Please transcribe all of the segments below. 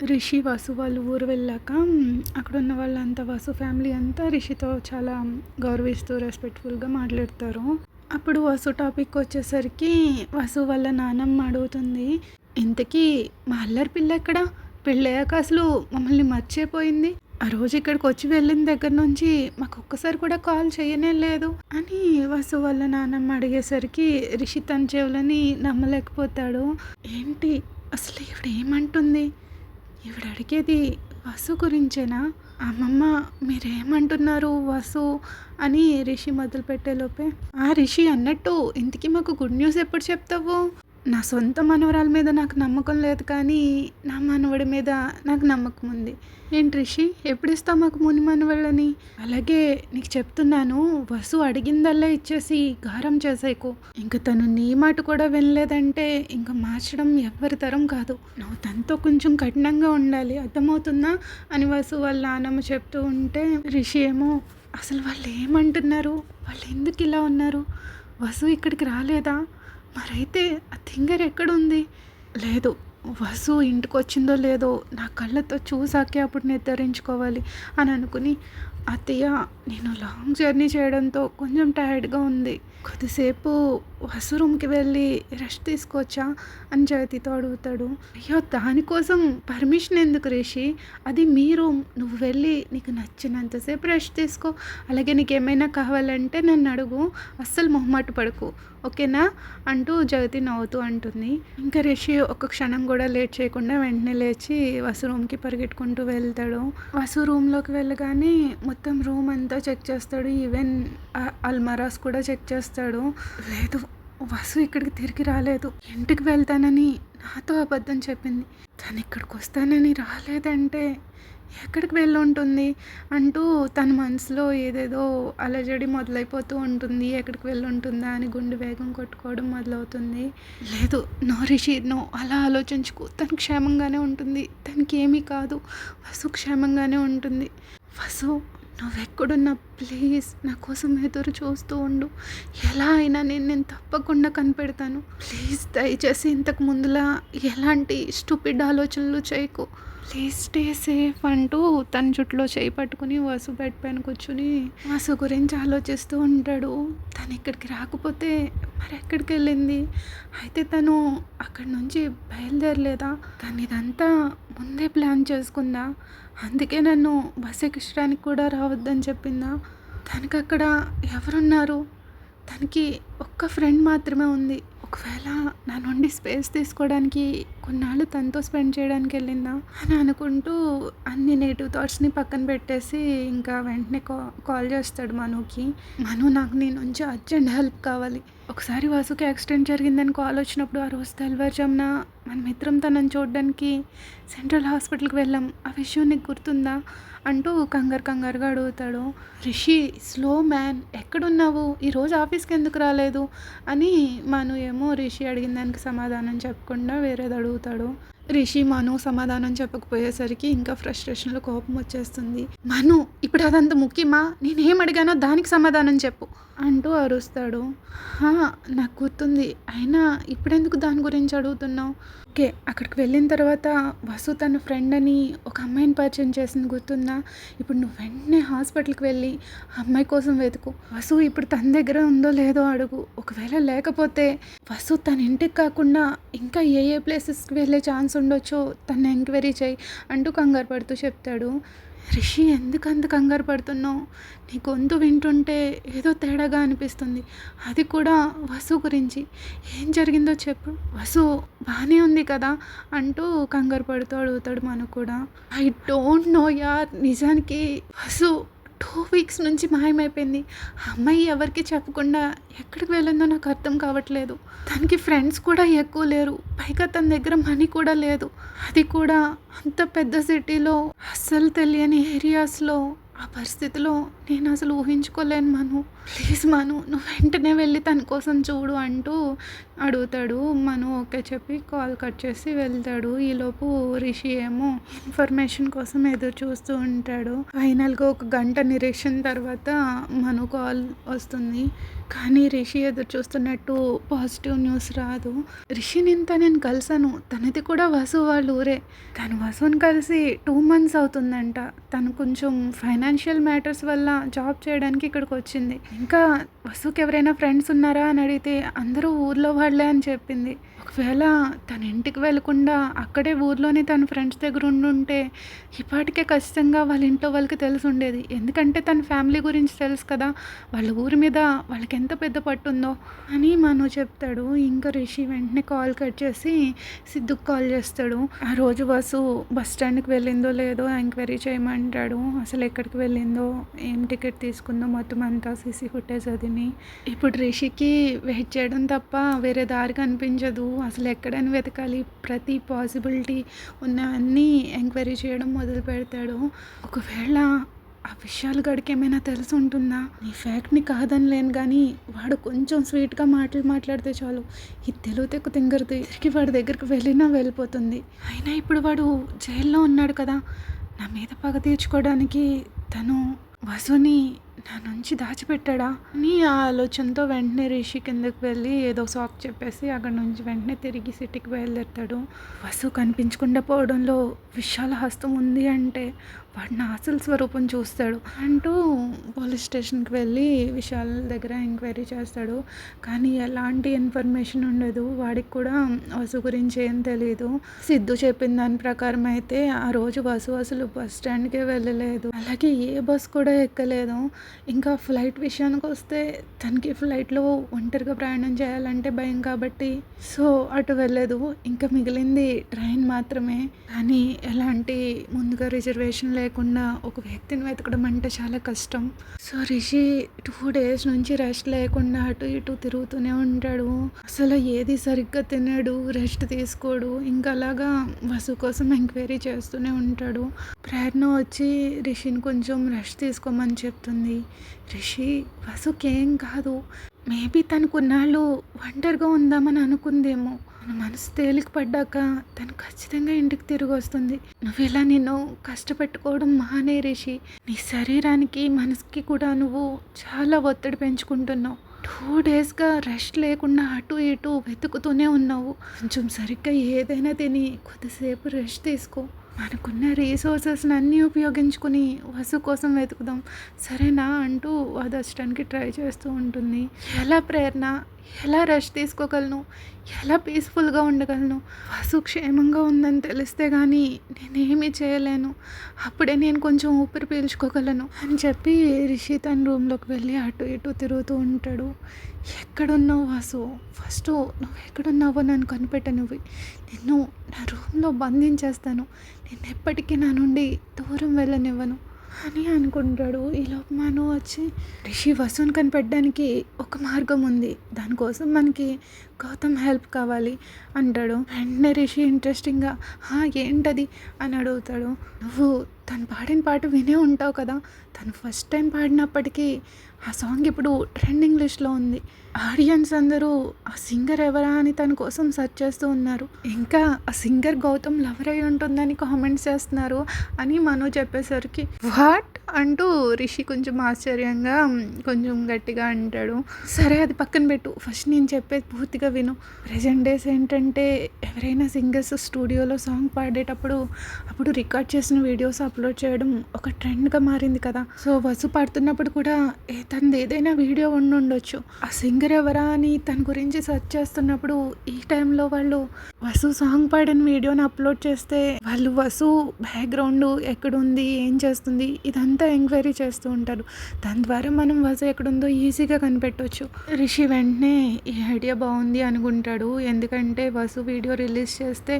రిషి, వసు వాళ్ళు ఊరు వెళ్ళాక అక్కడున్న వాళ్ళంతా వసు ఫ్యామిలీ అంతా రిషితో చాలా గౌరవిస్తూ రెస్పెక్ట్‌ఫుల్‌గా మాట్లాడతారు. అప్పుడు వసు టాపిక్ వచ్చేసరికి వసు వాళ్ళ నానమ్మ అడుగుతుంది, "ఇంతకీ మా అల్లరి పిల్ల ఎక్కడ? పెళ్ళయ్యాక అసలు మమ్మల్ని మర్చిపోయింది. ఆ రోజు ఇక్కడికొచ్చి వెళ్ళిన దగ్గర నుంచి మాకొక్కసారి కూడా కాల్ చేయనే లేదు" అని వసు వాళ్ళ నానమ్మ అడిగేసరికి రిషి తన చెవులని నమ్మలేకపోతాడు. ఏంటి అసలు ఈవిడ ఏమంటుంది? ఈవిడ అడిగేది వసు గురించేనా? అమ్మమ్మ మీరేమంటున్నారు వసు అని రిషి మొదలుపెట్టేలోపే, రిషి అన్నట్టు ఇంతకీ మాకు గుడ్ న్యూస్ ఎప్పుడు చెప్తావు? నా సొంత మనవరాల మీద నాకు నమ్మకం లేదు కానీ నా మనవడి మీద నాకు నమ్మకం ఉంది. ఏంటి రిషి ఎప్పుడు ఇస్తావు మాకు ముని మనవళ్ళని? అలాగే నీకు చెప్తున్నాను, వసు అడిగిందల్లా ఇచ్చేసి గారం చేసేకు. ఇంక తను నీ మాట కూడా వినలేదంటే ఇంక మార్చడం ఎవ్వరి తరం కాదు. నువ్వు తనతో కొంచెం కఠినంగా ఉండాలి, అర్థమవుతుందా అని వసు వాళ్ళ నాన్నమ్మ చెప్తూ ఉంటే రిషి ఏమో అసలు వాళ్ళు ఏమంటున్నారు, వాళ్ళు ఎందుకు ఇలా ఉన్నారు, వసు ఇక్కడికి రాలేదా, మరైతే ఆ థింగర్ ఎక్కడుంది? లేదు, వసు ఇంటికి వచ్చిందో లేదో నా కళ్ళతో చూసాకే అప్పుడు నిర్ధారించుకోవాలి అని అనుకుని, అత్తయ్య నేను లాంగ్ జర్నీ చేయడంతో కొంచెం టైర్డ్గా ఉంది, కొద్దిసేపు వసు రూమ్కి వెళ్ళి రెస్ట్ తీసుకోవచ్చా అని జగతితో అడుగుతాడు. అయ్యో దానికోసం పర్మిషన్ ఎందుకు రిషి, అది మీ రూమ్, నువ్వు వెళ్ళి నీకు నచ్చినంతసేపు రెస్ట్ తీసుకో, అలాగే నీకు ఏమైనా కావాలంటే నన్ను అడుగు, అస్సలు మొహమాట పడకు, ఓకేనా అంటూ జగతి నవ్వుతూ అంటుంది. ఇంకా రిషి ఒక్క క్షణం కూడా లేట్ చేయకుండా వెంటనే లేచి వసు రూమ్కి పరిగెట్టుకుంటూ వెళ్తాడు. వసు రూమ్లోకి వెళ్ళగానే మొత్తం రూమ్ అంతా చెక్ చేస్తాడు, ఈవెన్ అల్మారాస్ కూడా చెక్ చేస్తాడు. లేదు, వసు ఇక్కడికి తిరిగి రాలేదు, ఇంటికి వెళ్తానని నాతో అబద్ధం చెప్పింది, తను ఇక్కడికి వస్తానని రాలేదంటే ఎక్కడికి వెళ్ళి ఉంటుంది అంటూ తన మనసులో ఏదేదో అలజడి మొదలైపోతూ ఉంటుంది. ఎక్కడికి వెళ్ళి ఉంటుందా అని గుండె వేగం కొట్టుకోవడం మొదలవుతుంది. లేదు, నో రిషి నో, అలా ఆలోచించుకో, తను క్షేమంగానే ఉంటుంది, తనకి ఏమీ కాదు, వసు క్షేమంగానే ఉంటుంది. వసు నువ్వెక్కడున్నా ప్లీజ్ నా కోసం ఎదురు చూస్తూ ఉండు, ఎలా అయినా నేను తప్పకుండా కనిపెడతాను, ప్లీజ్ దయచేసి ఇంతకు ముందులా ఎలాంటి స్టూపిడ్ ఆలోచనలు చేయకు, ప్లీజ్ స్టే సేఫ్ అంటూ తన జుట్టులో చేయి పట్టుకుని వసు బెడ్ పైన కూర్చుని వసు గురించి ఆలోచిస్తూ ఉంటాడు. తను ఇక్కడికి రాకపోతే మరి ఎక్కడికి వెళ్ళింది? అయితే తను అక్కడి నుంచి బయలుదేరలేదా? తను ఇదంతా ముందే ప్లాన్ చేసుకుందా? అందుకే నన్ను బస్ ఎక్కించడానికి కూడా రావద్దని చెప్పిందా? తనకి అక్కడ ఎవరున్నారు? తనకి ఒక్క ఫ్రెండ్ మాత్రమే ఉంది. ఒకవేళ నా నుండి స్పేస్ తీసుకోవడానికి కొన్నాళ్ళు తనతో స్పెండ్ చేయడానికి వెళ్ళిందా అని అనుకుంటూ అన్ని నెగిటివ్ థాట్స్ని పక్కన పెట్టేసి ఇంకా వెంటనే కాల్ చేస్తాడు మనుకి. మను, నాకు నీ నుంచి అర్జెంట్ హెల్ప్ కావాలి. ఒకసారి వాసుకి యాక్సిడెంట్ జరిగిందని కాల్ వచ్చినప్పుడు ఆ రోజు తెల్లవారుజామున మనమిద్దరం తనని చూడడానికి సెంట్రల్ హాస్పిటల్కి వెళ్ళాం, ఆ విషయం నీకు గుర్తుందా అంటూ కంగారుగా అడుగుతాడు. రిషి స్లో మ్యాన్, ఎక్కడున్నావు, ఈరోజు ఆఫీస్కి ఎందుకు రాలేదు అని మను ఏమో రిషి అడిగిన దానికి సమాధానం చెప్పకుండా వేరేది అడుగుతాడు. రిషి మను సమాధానం చెప్పకపోయేసరికి ఇంకా ఫ్రస్ట్రేషన్లో కోపం వచ్చేస్తుంది. మను, ఇప్పుడు అదంత ముఖ్యమా, నేనేం అడిగానో దానికి సమాధానం చెప్పు అంటూ అరుస్తాడు. నాకు గుర్తుంది, అయినా ఇప్పుడెందుకు దాని గురించి అడుగుతున్నావు? ఓకే, అక్కడికి వెళ్ళిన తర్వాత వసు తన ఫ్రెండ్ అని ఒక అమ్మాయిని పరిచయం చేసింది గుర్తుందా? ఇప్పుడు నువ్వు వెంటనే హాస్పిటల్కి వెళ్ళి ఆ అమ్మాయి కోసం వెతుకు. వసు ఇప్పుడు తన దగ్గర ఉందో లేదో అడుగు, ఒకవేళ లేకపోతే వసు తన ఇంటికి కాకుండా ఇంకా ఏ ప్లేసెస్కి వెళ్ళే ఛాన్స్ ఉండొచ్చో తను ఎంక్వైరీ చేయి అంటూ కంగారు పడుతూ చెప్తాడు. రిషి ఎందుకు అంత కంగారు పడుతున్నావు? నీ గొంతు వింటుంటే ఏదో తేడాగా అనిపిస్తుంది, అది కూడా వసు గురించి. ఏం జరిగిందో చెప్పు, వసు బాగానే ఉంది కదా అంటూ కంగారు పడుతూ అడుగుతాడు మను కూడా. ఐ డోంట్ నో యార్, నిజానికి వసు 2 వీక్స్ నుంచి మాయమైపోయింది. ఆ అమ్మాయి ఎవరికి చెప్పకుండా ఎక్కడికి వెళ్ళిందో నాకు అర్థం కావట్లేదు. తనకి ఫ్రెండ్స్ కూడా ఎక్కువ లేరు, పైగా తన దగ్గర మనీ కూడా లేదు, అది కూడా అంత పెద్ద సిటీలో, అస్సలు తెలియని ఏరియాస్లో. ఆ పరిస్థితిలో నేను అసలు ఊహించుకోలేను మను. ప్లీజ్ మను నువ్వు వెంటనే వెళ్ళి తన కోసం చూడు అంటూ అడుగుతాడు. మను ఓకే చెప్పి కాల్ కట్ చేసి వెళ్తాడు. ఈలోపు రిషి ఏమో ఇన్ఫర్మేషన్ కోసం ఎదురు చూస్తూ ఉంటాడు. ఫైనల్గా ఒక గంట నిరీక్షణ తర్వాత మను కాల్ వస్తుంది. కానీ రిషి ఎదురు చూస్తున్నట్టు పాజిటివ్ న్యూస్ రాదు. రిషిని ఇంత నేను కలిసాను, తనది కూడా వసు వాళ్ళ ఊరే. తను వసుని కలిసి 2 months అవుతుందంట. తను కొంచెం ఫైనాన్షియల్ మ్యాటర్స్ వల్ల జాబ్ చేయడానికి ఇక్కడికి వచ్చింది. ఇంకా వసుకి ఎవరైనా ఫ్రెండ్స్ ఉన్నారా అని అడిగితే అందరూ ఊర్లో వాళ్ళే అని చెప్పింది. ఒకవేళ తన ఇంటికి వెళ్ళకుండా అక్కడే ఊర్లోనే తన ఫ్రెండ్స్ దగ్గర ఉండుంటే ఈపాటికే ఖచ్చితంగా వాళ్ళ ఇంట్లో వాళ్ళకి తెలిసి ఉండేది. ఎందుకంటే తన ఫ్యామిలీ గురించి తెలుసు కదా, వాళ్ళ ఊరి మీద వాళ్ళకి ఎంత పెద్ద పట్టుందో అని మను చెప్తాడు. ఇంకా రిషి వెంటనే కాల్ కట్ చేసి సిద్ధుకు కాల్ చేస్తాడు. ఆ రోజు వసు బస్ స్టాండ్కి వెళ్ళిందో లేదో ఎంక్వైరీ చేయమంటాడు. అసలు ఎక్కడికి వెళ్ళిందో, ఏం టికెట్ తీసుకుందో మొత్తం అంతా సీసీ ఫుటేజ్ అదిని. ఇప్పుడు రిషికి వెయిట్ చేయడం తప్ప వేరే దారి కనిపించదు. అసలు ఎక్కడని వెతకాలి, ప్రతి పాసిబిలిటీ ఉన్నవన్నీ ఎంక్వైరీ చేయడం మొదలు పెడతాడు. ఒకవేళ ఆ విషయాలు గడికి ఏమైనా తెలిసి ఉంటుందా? నీ ఫ్యాక్ట్ని కాదనిలేను కానీ వాడు కొంచెం స్వీట్గా మాట్లాడితే చాలు ఈ తెలుగు తింగరది తిరిగి వాడి దగ్గరికి వెళ్ళినా వెళ్ళిపోతుంది. అయినా ఇప్పుడు వాడు జైల్లో ఉన్నాడు కదా, నా మీద పగ తీర్చుకోవడానికి తను వసుని నా నుంచి దాచిపెట్టాడా అని ఆ ఆలోచనతో వెంటనే రిషి కిందకి వెళ్ళి ఏదో సాక్ చెప్పేసి అక్కడ నుంచి వెంటనే తిరిగి సిటీకి బయలుదేరుతాడు. వసు కనిపించకుండా పోవడంలో విశాల హస్తం ఉంది అంటే వాడు నా అసలు స్వరూపం చూస్తాడు అంటూ పోలీస్ స్టేషన్కి వెళ్ళి విశాల్ దగ్గర ఎంక్వైరీ చేస్తాడు. కానీ ఎలాంటి ఇన్ఫర్మేషన్ ఉండదు. వాడికి కూడా వసు గురించి ఏం తెలియదు. సిద్ధు చెప్పిన దాని ప్రకారం అయితే ఆ రోజు వసు అసలు బస్ స్టాండ్కే వెళ్ళలేదు, అలాగే ఏ బస్ కూడా ఎక్కలేదు. ఇంకా ఫ్లైట్ విషయానికి వస్తే తనకి ఫ్లైట్లో ఒంటరిగా ప్రయాణం చేయాలంటే భయం కాబట్టి సో అటు వెళ్ళలేదు. ఇంకా మిగిలింది ట్రైన్ మాత్రమే. కానీ ఎలాంటి ముందుగా రిజర్వేషన్ లేకుండా ఒక వ్యక్తిని వెతకడం అంటే చాలా కష్టం. సో రిషి 2 days నుంచి రెస్ట్ లేకుండా అటు ఇటు తిరుగుతూనే ఉంటాడు. అసలు ఏది సరిగ్గా తినడు, రెస్ట్ తీసుకోడు. ఇంకా అలాగా వసు కోసం ఎంక్వైరీ చేస్తూనే ఉంటాడు. ప్రేరణ వచ్చి రిషిని కొంచెం రెస్ట్ తీసుకోమని చెప్తుంది. రిషి వసుకేం కాదు, మేబీ తనకున్నాళ్ళు ఒంటరిగా ఉందామని అనుకుందేమో. మన మనసు తేలిక పడ్డాక తను ఖచ్చితంగా ఇంటికి తిరిగి వస్తుంది. నువ్వు ఇలా నిన్ను కష్టపెట్టుకోవడం మానే రిషి. నీ శరీరానికి మనసుకి కూడా నువ్వు చాలా ఒత్తిడి పెంచుకుంటున్నావు. 2 daysగా రెస్ట్ లేకుండా అటు ఇటు వెతుకుతూనే ఉన్నావు. కొంచెం సరిగ్గా ఏదైనా తిని కొద్దిసేపు రెస్ట్ తీసుకో. మనకున్న రీసోర్సెస్ని అన్నీ ఉపయోగించుకుని వసు కోసం వెతుకుదాం సరేనా అంటూ ఓదార్చడానికి ట్రై చేస్తూ ఉంటుంది. ఎలా ప్రేరణ, ఎలా రెస్ట్ తీసుకోగలను, ఎలా పీస్ఫుల్గా ఉండగలను? వసు క్షేమంగా ఉందని తెలిస్తే కానీ నేనేమీ చేయలేను. అప్పుడే నేను కొంచెం ఊపిరి పీల్చుకోగలను అని చెప్పి రిషి తన రూమ్లోకి వెళ్ళి అటు ఇటు తిరుగుతూ ఉంటాడు. ఎక్కడున్నావు వసు? ఫస్ట్ నువ్వు ఎక్కడున్నావో నన్ను కనిపెట్టనివ్వు. నిన్ను నా రూమ్లో బంధించేస్తాను. నేను ఎప్పటికీ నా నుండి దూరం వెళ్ళనివ్వను అని అనుకుంటాడు. ఈలోపు మను వచ్చి రిషి వసుని కనిపెట్టడానికి ఒక మార్గం ఉంది, దానికోసం మనకి గౌతమ్ హెల్ప్ కావాలి అంటాడు. వెంటనే రిషి ఇంట్రెస్టింగ్గా ఏంటది అని అడుగుతాడు. నువ్వు తను పాడిన పాట వినే ఉంటావు కదా, తను ఫస్ట్ టైం పాడినప్పటికీ ఆ సాంగ్ ఇప్పుడు ట్రెండింగ్ లిస్ట్లో ఉంది. ఆడియన్స్ అందరూ ఆ సింగర్ ఎవరా అని తన కోసం సెర్చ్ చేస్తూ ఉన్నారు. ఇంకా ఆ సింగర్ గౌతమ్ లవర్ అయి ఉంటుందని కామెంట్స్ చేస్తున్నారు అని మను చెప్పేసరికి వాట్ అంటూ రిషి కొంచెం ఆశ్చర్యంగా కొంచెం గట్టిగా అంటాడు. సరే అది పక్కన పెట్టు, ఫస్ట్ నేను చెప్పేది పూర్తిగా విను. ప్రెజెంట్ డేస్ ఏంటంటే ఎవరైనా సింగర్స్ స్టూడియోలో సాంగ్ పాడేటప్పుడు అప్పుడు రికార్డ్ చేసిన వీడియోస్ అప్లోడ్ చేయడం ఒక ట్రెండ్గా మారింది కదా. సో వసు పాడుతున్నప్పుడు కూడా తనది ఏదైనా వీడియో ఉండొచ్చు. ఆ సింగర్ ఎవరా అని తన గురించి సెర్చ్ చేస్తున్నప్పుడు ఈ టైంలో వాళ్ళు వసు సాంగ్ పాడిన వీడియోని అప్లోడ్ చేస్తే వాళ్ళు వసు బ్యాక్గ్రౌండ్ ఎక్కడుంది, ఏం చేస్తుంది ఇదంతా ఎంక్వైరీ చేస్తూ ఉంటారు. దాని ద్వారా మనం వసు ఎక్కడుందో ఈజీగా కనిపెట్టవచ్చు. రిషి వెంటనే ఈ ఐడియా బాగుంది అనుకుంటాడు. ఎందుకంటే వసు వీడియో రిలీజ్ చేస్తే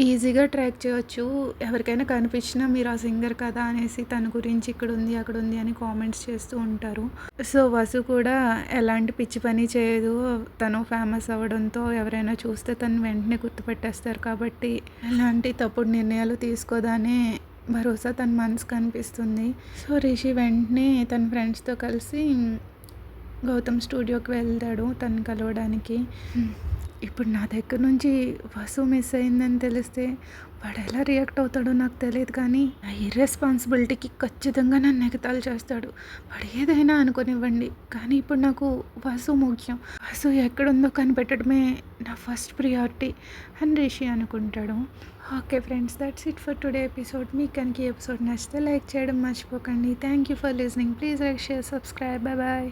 ఈజీగా ట్రాక్ చేయవచ్చు. ఎవరికైనా కనిపించినా మీరు ఆ సింగర్ కదా అనేసి తన గురించి ఇక్కడ ఉంది అక్కడ ఉంది అని కామెంట్స్ చేస్తూ ఉంటారు. సో వసు కూడా ఎలాంటి పిచ్చి పని చేయదు. తను ఫేమస్ అవ్వడంతో ఎవరైనా చూస్తే తను వెంటనే గుర్తుపెట్టేస్తారు కాబట్టి ఎలాంటి తప్పుడు నిర్ణయాలు తీసుకోదానే భరోసా తన మనసు కనిపిస్తుంది. సో రిషి వెంటనే తన ఫ్రెండ్స్తో కలిసి గౌతమ్ స్టూడియోకి వెళ్తాడు తను కలవడానికి. ఇప్పుడు నా దగ్గర నుంచి వసు మిస్ అయిందని తెలిస్తే వాడు ఎలా రియాక్ట్ అవుతాడో నాకు తెలియదు, కానీ నా ఇర్రెస్పాన్సిబిలిటీకి ఖచ్చితంగా నన్ను ఎగతాళి చేస్తాడు. వాడు ఏదైనా అనుకోనివ్వండి, కానీ ఇప్పుడు నాకు వసు ముఖ్యం. వసు ఎక్కడుందో కనిపెట్టడమే నా ఫస్ట్ ప్రియారిటీ అని రిషి అనుకుంటాడు. Okay friends, that's it for today episode. మీకు కనుక ఈ ఎపిసోడ్ నచ్చితే లైక్ చేయడం మర్చిపోకండి. Thank you for listening. Please like, share, subscribe. Bye bye.